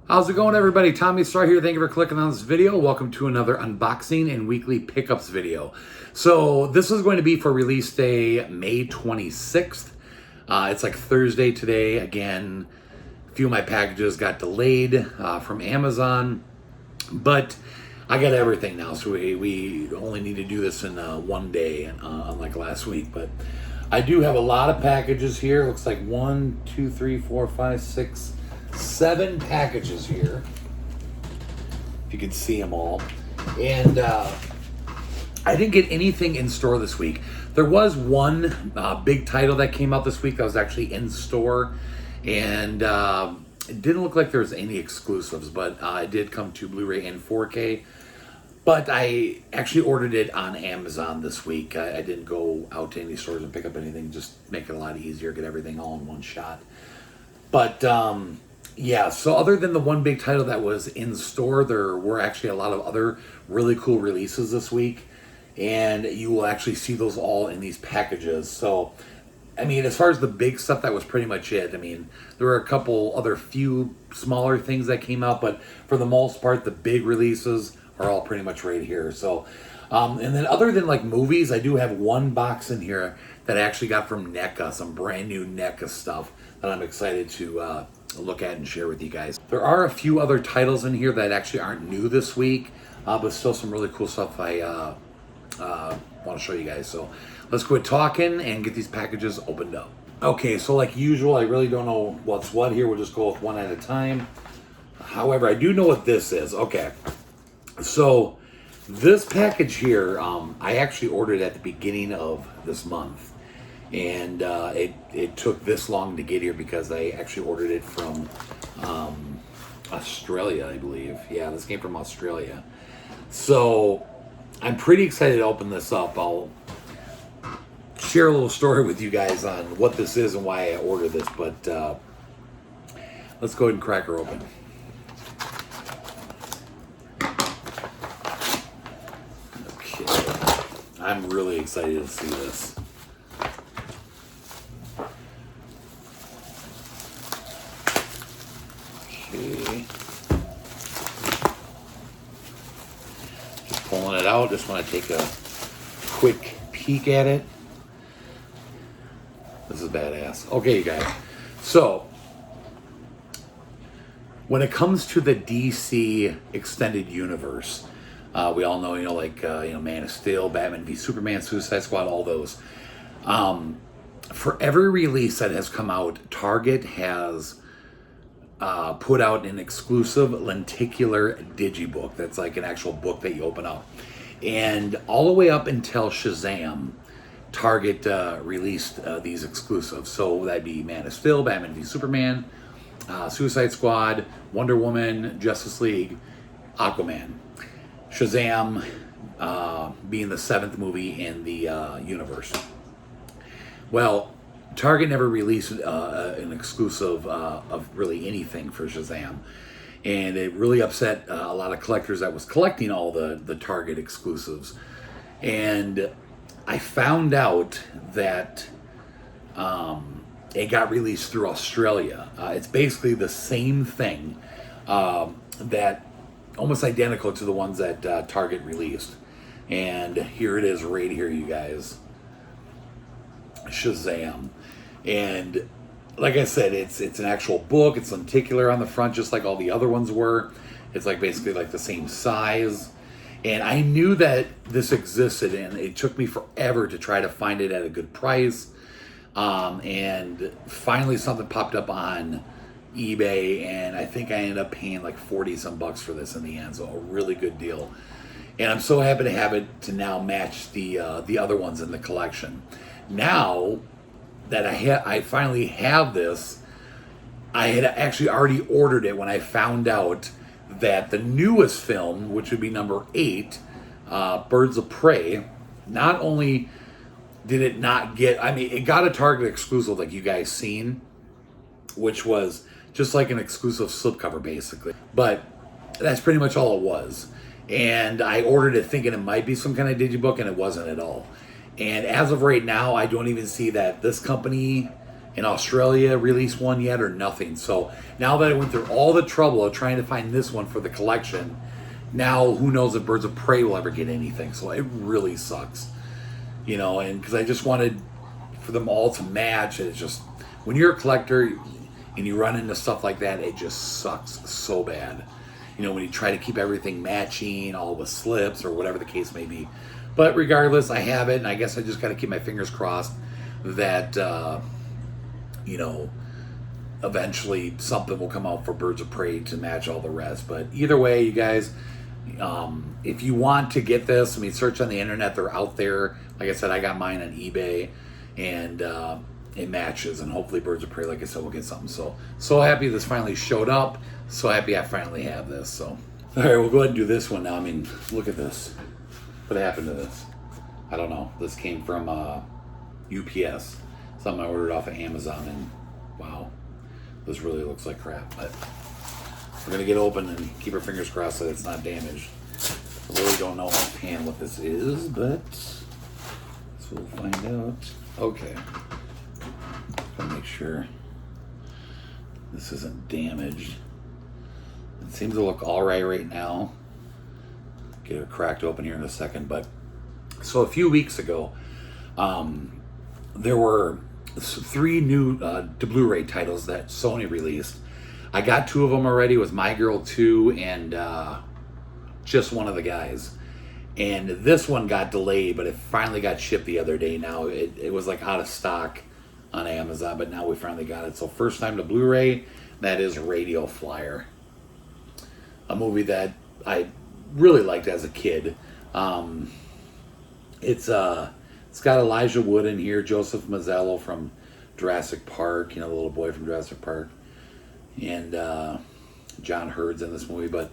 How's it going, everybody? Tommy Star here. Thank you for clicking on this video. Welcome to another unboxing and weekly pickups video. So this is going to be for release day, May 26th. It's like Thursday today. Again, a few of my packages got delayed from Amazon, but I got everything now. So we only need to do this in one day, unlike last week. But I do have a lot of packages here. Looks like 1, 2, 3, 4, 5, 6, 7 packages here, if you can see them all. And I didn't get anything in store this week. There was one big title that came out this week that was actually in store, and it didn't look like there was any exclusives, but it did come to Blu Ray and 4K. But I actually ordered it on Amazon this week. I didn't go out to any stores and pick up anything, just make it a lot easier, get everything all in one shot. But yeah, so other than the one big title that was in store, there were actually a lot of other really cool releases this week, and you will actually see those all in these packages. So, I mean, as far as the big stuff, that was pretty much it. I mean, there were a couple other few smaller things that came out, but for the most part, the big releases are all pretty much right here. So, and then other than like movies, I do have one box in here that I actually got from Neca, some brand new Neca stuff that I'm excited to look at and share with you guys. There are a few other titles in here that actually aren't new this week, but still some really cool stuff I want to show you guys. So let's quit talking and get these packages opened up. Okay, so like usual, I really don't know what's what here. We'll just go with one at a time. However, I do know what this is. Okay, so this package here, I actually ordered at the beginning of this month. And it took this long to get here because I actually ordered it from Australia, I believe. Yeah, this came from Australia. So I'm pretty excited to open this up. I'll share a little story with you guys on what this is and why I ordered this. But let's go ahead and crack her open. Okay. I'm really excited to see this. Just pulling it out. Just want to take a quick peek at it. This is badass. Okay, you guys. So, when it comes to the DC extended universe, we all know, like Man of Steel, Batman v Superman, Suicide Squad, all those. For every release that has come out, Target has put out an exclusive lenticular digibook. That's like an actual book that you open up. And all the way up until Shazam, Target released these exclusives. So that'd be Man of Steel, Batman v Superman, Suicide Squad, Wonder Woman, Justice League, Aquaman. Shazam being the 7th movie in the universe. Well, Target never released an exclusive of really anything for Shazam. And it really upset a lot of collectors that was collecting all the Target exclusives. And I found out that it got released through Australia. It's basically the same thing, that almost identical to the ones that Target released. And here it is right here, you guys. Shazam. And like I said, it's an actual book. It's lenticular on the front, just like all the other ones were. It's like basically like the same size. And I knew that this existed, and it took me forever to try to find it at a good price. And finally something popped up on eBay, and I think I ended up paying like 40 some bucks for this in the end. So a really good deal. And I'm so happy to have it to now match the other ones in the collection. Now that I finally have this, I had actually already ordered it when I found out that the newest film, which would be number 8, Birds of Prey, not only did it not get, I mean, it got a Target exclusive like you guys seen, which was just like an exclusive slipcover basically. But that's pretty much all it was. And I ordered it thinking it might be some kind of digibook, and it wasn't at all. And as of right now, I don't even see that this company in Australia released one yet or nothing. So now that I went through all the trouble of trying to find this one for the collection, now who knows if Birds of Prey will ever get anything. So it really sucks, you know, and because I just wanted for them all to match. And it's just, when you're a collector and you run into stuff like that, it just sucks so bad. You know, when you try to keep everything matching, all the slips or whatever the case may be. But regardless, I have it, and I guess I just got to keep my fingers crossed that, you know, eventually something will come out for Birds of Prey to match all the rest. But either way, you guys, if you want to get this, I mean, search on the internet. They're out there. Like I said, I got mine on eBay, and it matches. And hopefully Birds of Prey, like I said, will get something. So happy this finally showed up. So happy I finally have this. So, all right, we'll go ahead and do this one now. I mean, look at this. What happened to this? I don't know. This came from UPS. Something I ordered off of Amazon, and wow, this really looks like crap. But we're gonna get open and keep our fingers crossed that it's not damaged. I really don't know offhand what this is, but so we'll find out. Okay, gotta make sure this isn't damaged. It seems to look all right now. Get it cracked open here in a second. But so a few weeks ago, there were 3 new Blu Ray titles that Sony released. I got 2 of them already. It was My Girl 2 and Just One of the Guys. And this one got delayed, but it finally got shipped the other day. Now it was like out of stock on Amazon, but now we finally got it. So first time to Blu Ray, that is Radial Flyer, a movie that I really liked as a kid. It's got Elijah Wood in here, Joseph Mazzello from Jurassic Park, you know, the little boy from Jurassic Park, and John Hurd's in this movie. But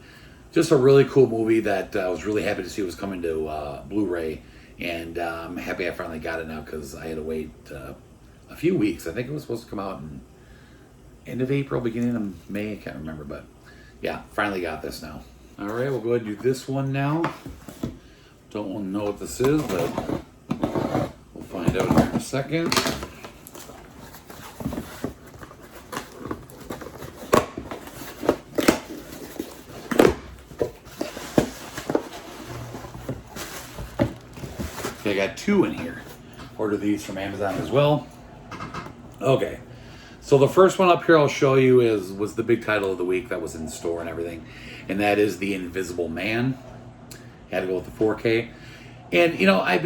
just a really cool movie that I was really happy to see was coming to Blu-ray, and I'm happy I finally got it now because I had to wait a few weeks. I think it was supposed to come out in end of April, beginning of May, I can't remember, but yeah, finally got this now. All right, we'll go ahead and do this one now. Don't want to know what this is, but we'll find out here in a second. Okay, I got 2 in here. Ordered these from Amazon as well. Okay, so the first one up here I'll show you was the big title of the week that was in store and everything, and that is The Invisible Man. Had to go with the 4K, and you know I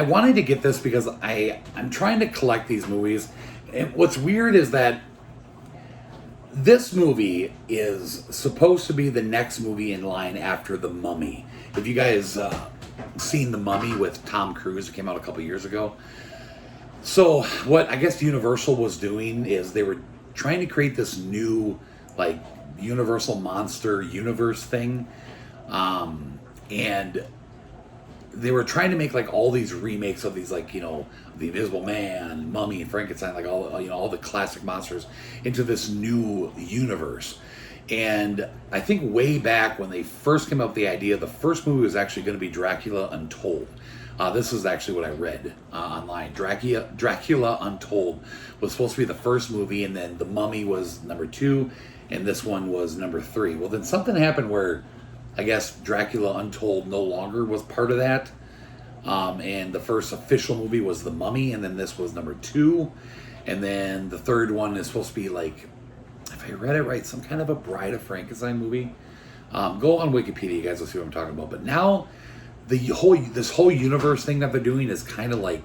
wanted to get this because I'm trying to collect these movies, and what's weird is that this movie is supposed to be the next movie in line after The Mummy. If you guys seen The Mummy with Tom Cruise, it came out a couple years ago. So what I guess Universal was doing is they were trying to create this new like Universal Monster Universe thing, and they were trying to make like all these remakes of these, like, you know, The Invisible Man, Mummy, and Frankenstein, like all, you know, all the classic monsters into this new universe. And I think way back when they first came up with the idea, the first movie was actually going to be Dracula Untold. This is actually what I read online. Dracula Untold was supposed to be the first movie, and then The Mummy was number 2, and this one was number 3. Well, then something happened where I guess Dracula Untold no longer was part of that. And the first official movie was The Mummy, and then this was number 2. And then the third one is supposed to be, like, if I read it right, some kind of a Bride of Frankenstein movie. Go on Wikipedia, you guys will see what I'm talking about. But now this whole universe thing that they're doing is kind of like,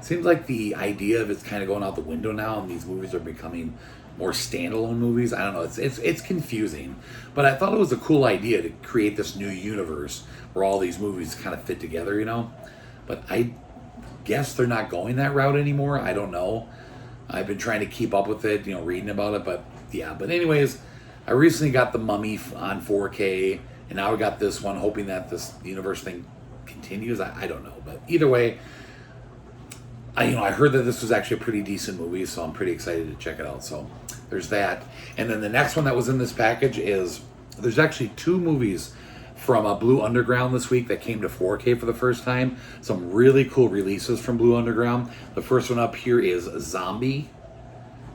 seems like the idea of it's kind of going out the window now, and these movies are becoming more standalone movies. I don't know, it's confusing, but I thought it was a cool idea to create this new universe where all these movies kind of fit together, you know. But I guess they're not going that route anymore. I don't know. I've been trying to keep up with it, you know, reading about it, but yeah. But anyways, I recently got The Mummy on 4K, and now I got this one, hoping that this universe thing continues. I don't know, but either way, I heard that this was actually a pretty decent movie, so I'm pretty excited to check it out. So there's that. And then the next one that was in this package is, there's actually 2 movies from Blue Underground this week that came to 4K for the first time. Some really cool releases from Blue Underground. The first one up here is Zombie.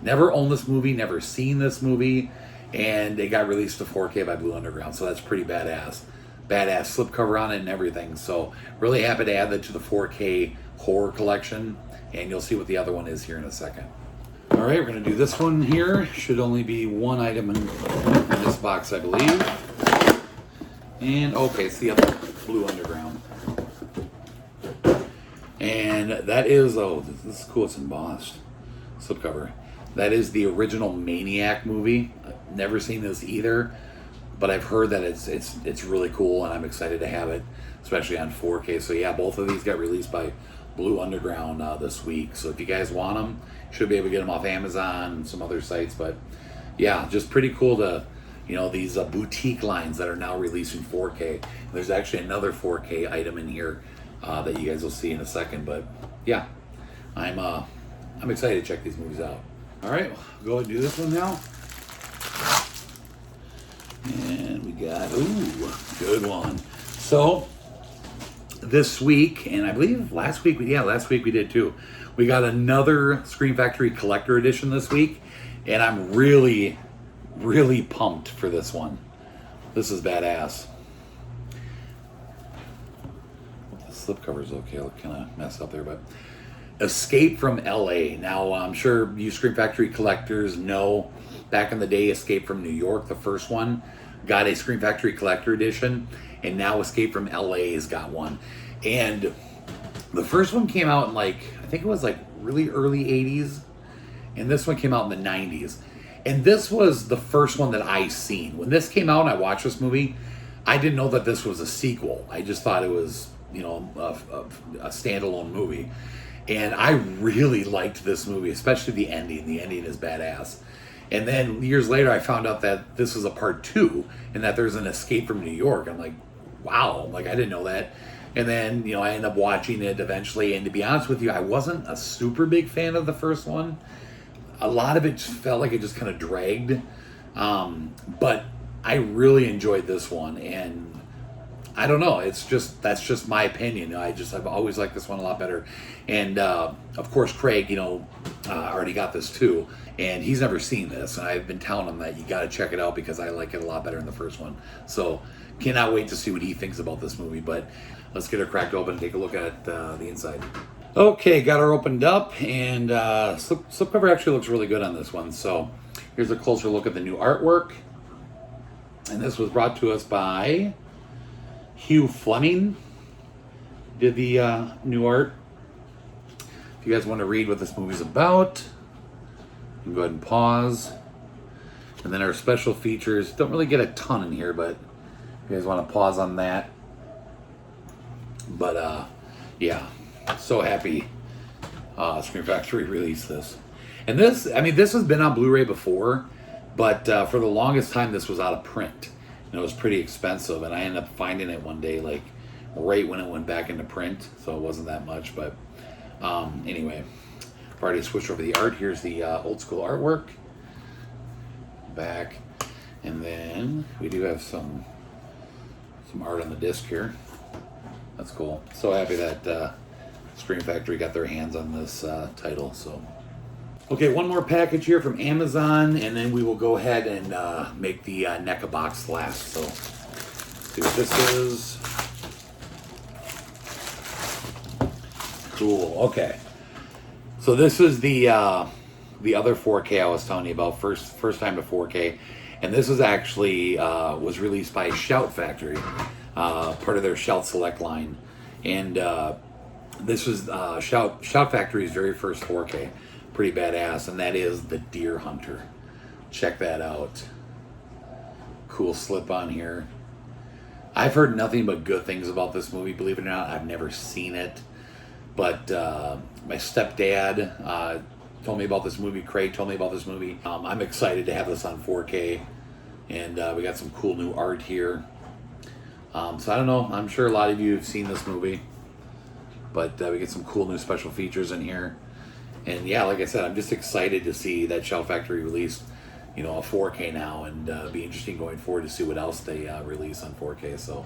Never owned this movie, never seen this movie, and it got released to 4K by Blue Underground, so that's pretty badass. Badass slipcover on it and everything. So really happy to add that to the 4K horror collection, and you'll see what the other one is here in a second. All right, we're going to do this one here. Should only be one item in this box, I believe. And okay, it's the other Blue Underground. And that is, oh, this is cool, it's embossed. Slipcover. That is the original Maniac movie. I've never seen this either, but I've heard that it's really cool, and I'm excited to have it, especially on 4K. So yeah, both of these got released by Blue Underground this week. So if you guys want them, you should be able to get them off Amazon and some other sites. But yeah, just pretty cool to, you know, these boutique lines that are now releasing 4K. There's actually another 4K item in here that you guys will see in a second. But yeah, I'm excited to check these movies out. All right, we'll go ahead and do this one now. And we got, ooh, good one. So this week, and I believe last week we did too. We got another Scream Factory Collector Edition this week, and I'm really, really pumped for this one. This is badass. The slipcover's okay, I'll kind of mess up there, but Escape from LA. Now, I'm sure you Scream Factory collectors know back in the day, Escape from New York, the first one, got a Scream Factory Collector Edition, and now Escape from LA has got one. And the first one came out in like, I think it was like really early 80s, and this one came out in the 90s. And this was the first one that I seen. When this came out and I watched this movie, I didn't know that this was a sequel. I just thought it was, you know, a standalone movie. And I really liked this movie, especially the ending. The ending is badass. And then years later, I found out that this was a part 2 and that there's an Escape from New York. I'm like, wow, like I didn't know that. And then, you know, I ended up watching it eventually. And to be honest with you, I wasn't a super big fan of the first one. A lot of it felt like it just kind of dragged. But I really enjoyed this one. And I don't know. That's just my opinion. I've always liked this one a lot better. And of course, Craig, you know, already got this too, and he's never seen this. And I've been telling him that you got to check it out because I like it a lot better than the first one. So cannot wait to see what he thinks about this movie. But let's get her cracked open and take a look at the inside. Okay, got her opened up, and slipcover actually looks really good on this one. So here's a closer look at the new artwork. And this was brought to us by Hugh Fleming. Did the new art. If you guys want to read what this movie's about, you can go ahead and pause. And then our special features, don't really get a ton in here, but if you guys want to pause on that. But yeah, so happy Scream Factory released this. And this, I mean, this has been on Blu Ray before, but for the longest time this was out of print. And it was pretty expensive, and I ended up finding it one day, like right when it went back into print, so it wasn't that much. But anyway, I've already switched over the art. Here's the old school artwork back, and then we do have some art on the disc here. That's cool. So happy that Scream Factory got their hands on this title. So okay, one more package here from Amazon, and then we will go ahead and make the Neca box last. So let's see what this is. Cool. Okay. So this is the other 4K I was telling you about, first time to 4K, and this is actually was released by Shout Factory, part of their Shout Select line, and this was Shout Factory's very first 4K. Pretty badass, and that is The Deer Hunter. Check that out. Cool slip on here. I've heard nothing but good things about this movie, believe it or not. I've never seen it, but my stepdad told me about this movie. Craig told me about this movie. I'm excited to have this on 4K, and we got some cool new art here. So I don't know, I'm sure a lot of you have seen this movie, but we get some cool new special features in here. And yeah, like I said, I'm just excited to see that Shout Factory released, you know, a 4K now, and be interesting going forward to see what else they release on 4K. So,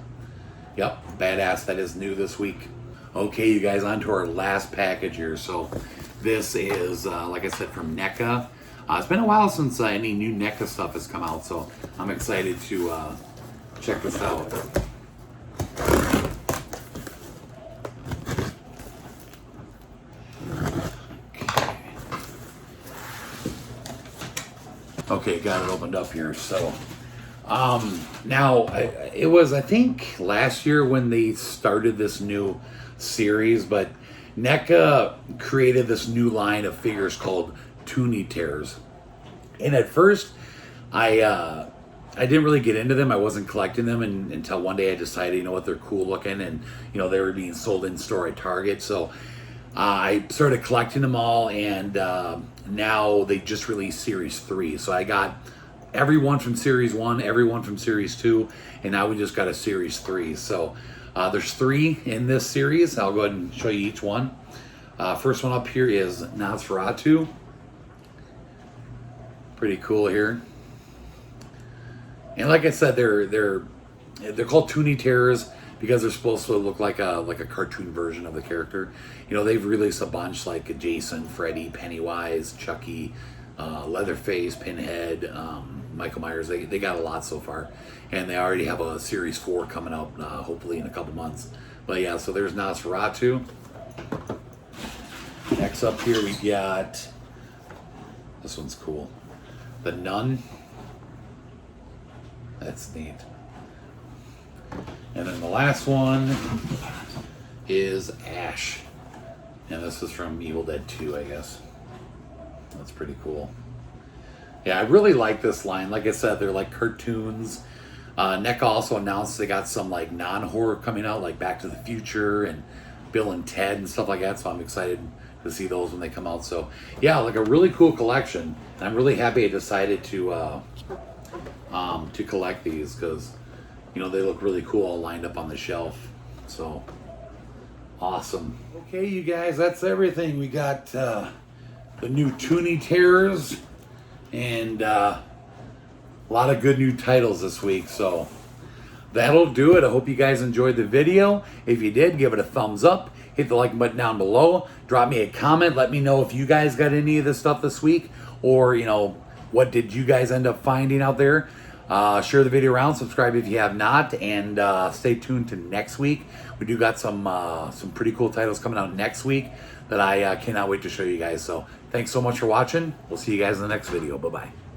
yep, badass. That is new this week. Okay, you guys, on to our last package here. So, this is, like I said, from Neca. It's been a while since any new Neca stuff has come out, so I'm excited to check this out. Okay, got it opened up here. So, now it was, I think, last year when they started this new series, but Neca created this new line of figures called Toonie Tears. And at first, I didn't really get into them. I wasn't collecting them until one day I decided, you know what, they're cool looking, and you know they were being sold in store at Target. So I started collecting them all, and now they just released Series 3. So I got everyone from Series 1, everyone from Series 2, and now we just got a Series 3. So there's 3 in this series. I'll go ahead and show you each one. First one up here is Nosferatu. Pretty cool here. And like I said, they're called Toonie Tears because they're supposed to look like a cartoon version of the character. You know, they've released a bunch like Jason, Freddy, Pennywise, Chucky, Leatherface, Pinhead, Michael Myers. They got a lot so far, and they already have a Series 4 coming out hopefully in a couple months. But yeah, so there's Nosferatu. Next up here we got, this one's cool, the Nun. That's neat. And then the last one is Ash. And this is from Evil Dead 2, I guess. That's pretty cool. Yeah, I really like this line. Like I said, they're like cartoons. Neca also announced they got some like non-horror coming out, like Back to the Future and Bill and Ted and stuff like that. So I'm excited to see those when they come out. So yeah, like a really cool collection. And I'm really happy I decided to collect these because, you know, they look really cool all lined up on the shelf. So awesome. Okay, you guys, that's everything. We got the new Toonie Tears and a lot of good new titles this week. So that'll do it. I hope you guys enjoyed the video. If you did, give it a thumbs up. Hit the like button down below. Drop me a comment. Let me know if you guys got any of this stuff this week, or, you know, what did you guys end up finding out there. Share the video around, subscribe if you have not, and stay tuned to next week. We do got some pretty cool titles coming out next week that I cannot wait to show you guys. So thanks so much for watching. We'll see you guys in the next video. Bye-bye.